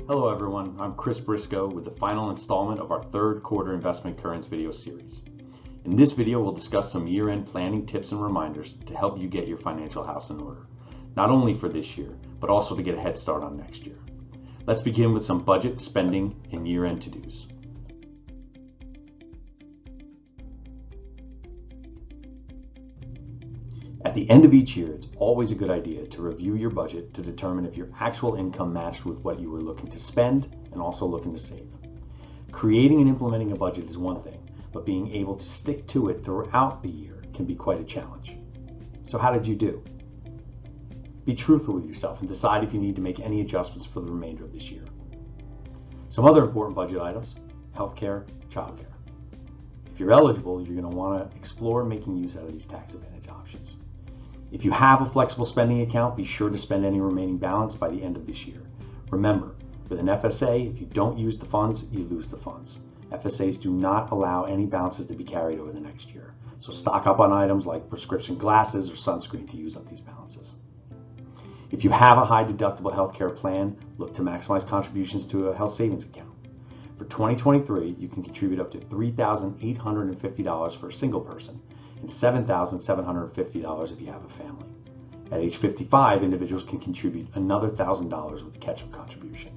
Hello everyone, I'm Chris Briscoe with the final installment of our third quarter investment currents video series. In this video, we'll discuss some year-end planning tips and reminders to help you get your financial house in order, not only for this year, but also to get a head start on next year. Let's begin with some budget, spending, and year-end to-dos. At the end of each year, it's always a good idea to review your budget to determine if your actual income matched with what you were looking to spend and also looking to save. Creating and implementing a budget is one thing, but being able to stick to it throughout the year can be quite a challenge. So how did you do? Be truthful with yourself and decide if you need to make any adjustments for the remainder of this year. Some other important budget items: healthcare, childcare. If you're eligible, you're going to want to explore making use out of these tax advantage options. If you have a flexible spending account, be sure to spend any remaining balance by the end of this year. Remember, with an FSA, if you don't use the funds, you lose the funds. FSAs do not allow any balances to be carried over the next year, so stock up on items like prescription glasses or sunscreen to use up these balances. If you have a high deductible healthcare plan, look to maximize contributions to a health savings account. For 2023, you can contribute up to $3,850 for a single person and $7,750 if you have a family. At age 55, individuals can contribute another $1,000 with a catch-up contribution.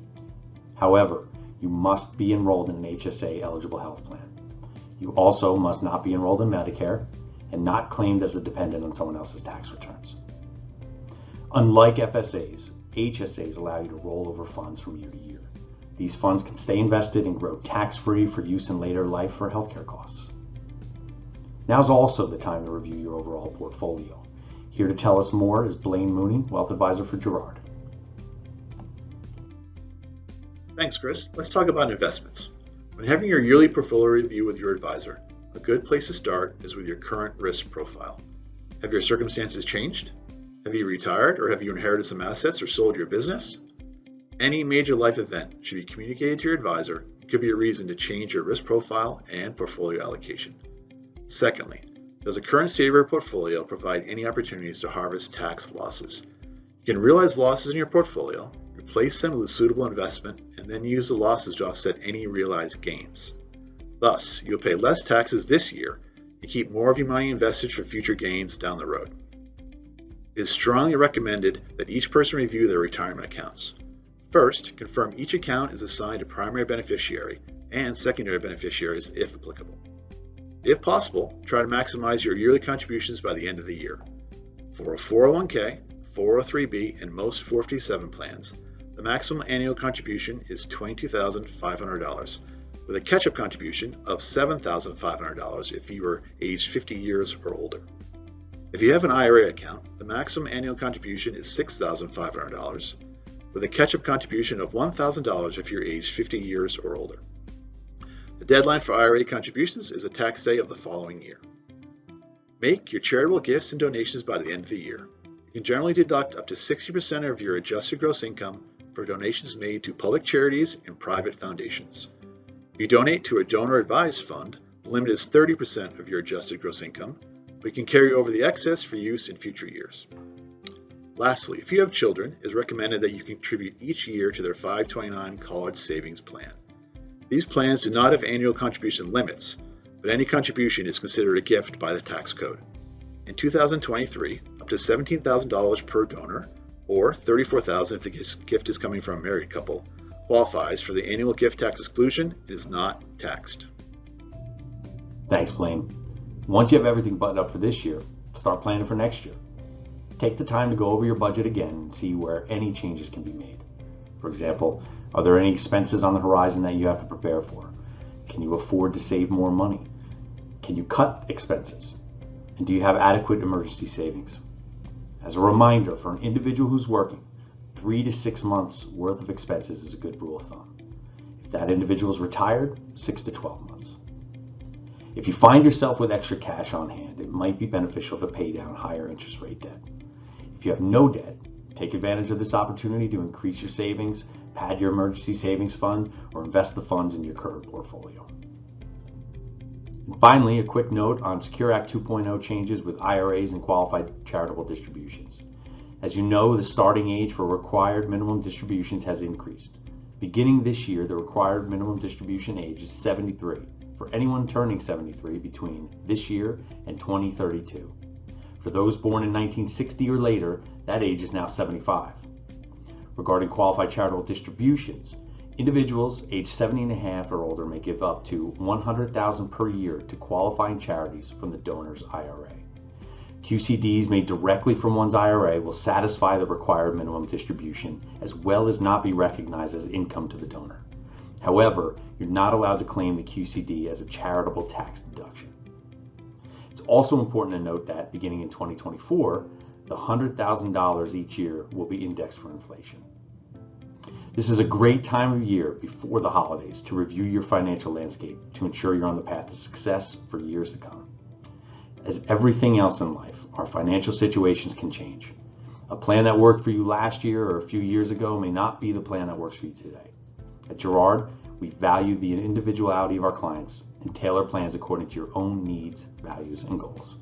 However, you must be enrolled in an HSA eligible health plan. You also must not be enrolled in Medicare and not claimed as a dependent on someone else's tax returns. Unlike FSAs, HSAs allow you to roll over funds from year to year. These funds can stay invested and grow tax-free for use in later life for healthcare costs. Now's also the time to review your overall portfolio. Here to tell us more is Blaine Mooney, Wealth Advisor for Girard. Thanks, Chris. Let's talk about investments. When having your yearly portfolio review with your advisor, a good place to start is with your current risk profile. Have your circumstances changed? Have you retired, or have you inherited some assets or sold your business? Any major life event should be communicated to your advisor and could be a reason to change your risk profile and portfolio allocation. Secondly, does the current state of your portfolio provide any opportunities to harvest tax losses? You can realize losses in your portfolio, replace them with a suitable investment, and then use the losses to offset any realized gains. Thus, you'll pay less taxes this year and keep more of your money invested for future gains down the road. It is strongly recommended that each person review their retirement accounts. First, confirm each account is assigned a primary beneficiary and secondary beneficiaries if applicable. If possible, try to maximize your yearly contributions by the end of the year. For a 401k, 403b, and most 457 plans, the maximum annual contribution is $22,500, with a catch-up contribution of $7,500 if you are aged 50 years or older. If you have an IRA account, the maximum annual contribution is $6,500, with a catch-up contribution of $1,000 if you're aged 50 years or older. The deadline for IRA contributions is a tax day of the following year. Make your charitable gifts and donations by the end of the year. You can generally deduct up to 60% of your adjusted gross income for donations made to public charities and private foundations. If you donate to a donor-advised fund, the limit is 30% of your adjusted gross income, but you can carry over the excess for use in future years. Lastly, if you have children, it is recommended that you contribute each year to their 529 college savings plan. These plans do not have annual contribution limits, but any contribution is considered a gift by the tax code. In 2023, up to $17,000 per donor, or $34,000 if the gift is coming from a married couple, qualifies for the annual gift tax exclusion and is not taxed. Thanks, Blaine. Once you have everything buttoned up for this year, start planning for next year. Take the time to go over your budget again and see where any changes can be made. For example, are there any expenses on the horizon that you have to prepare for? Can you afford to save more money? Can you cut expenses? And do you have adequate emergency savings? As a reminder, for an individual who's working, 3 to 6 months worth of expenses is a good rule of thumb. If that individual is retired, 6 to 12 months. If you find yourself with extra cash on hand, it might be beneficial to pay down higher interest rate debt. If you have no debt, take advantage of this opportunity to increase your savings, pad your emergency savings fund, or invest the funds in your current portfolio. And finally, a quick note on Secure Act 2.0 changes with IRAs and qualified charitable distributions. As you know, the starting age for required minimum distributions has increased. Beginning this year, the required minimum distribution age is 73 for anyone turning 73 between this year and 2032. For those born in 1960 or later, that age is now 75. Regarding qualified charitable distributions, individuals aged 70 and a half or older may give up to $100,000 per year to qualifying charities from the donor's IRA. QCDs made directly from one's IRA will satisfy the required minimum distribution as well as not be recognized as income to the donor. However, you're not allowed to claim the QCD as a charitable tax deduction. It's also important to note that beginning in 2024, the $100,000 each year will be indexed for inflation. This is a great time of year before the holidays to review your financial landscape to ensure you're on the path to success for years to come. As everything else in life, our financial situations can change. A plan that worked for you last year or a few years ago may not be the plan that works for you today. At Girard, we value the individuality of our clients and tailor plans according to your own needs, values, and goals.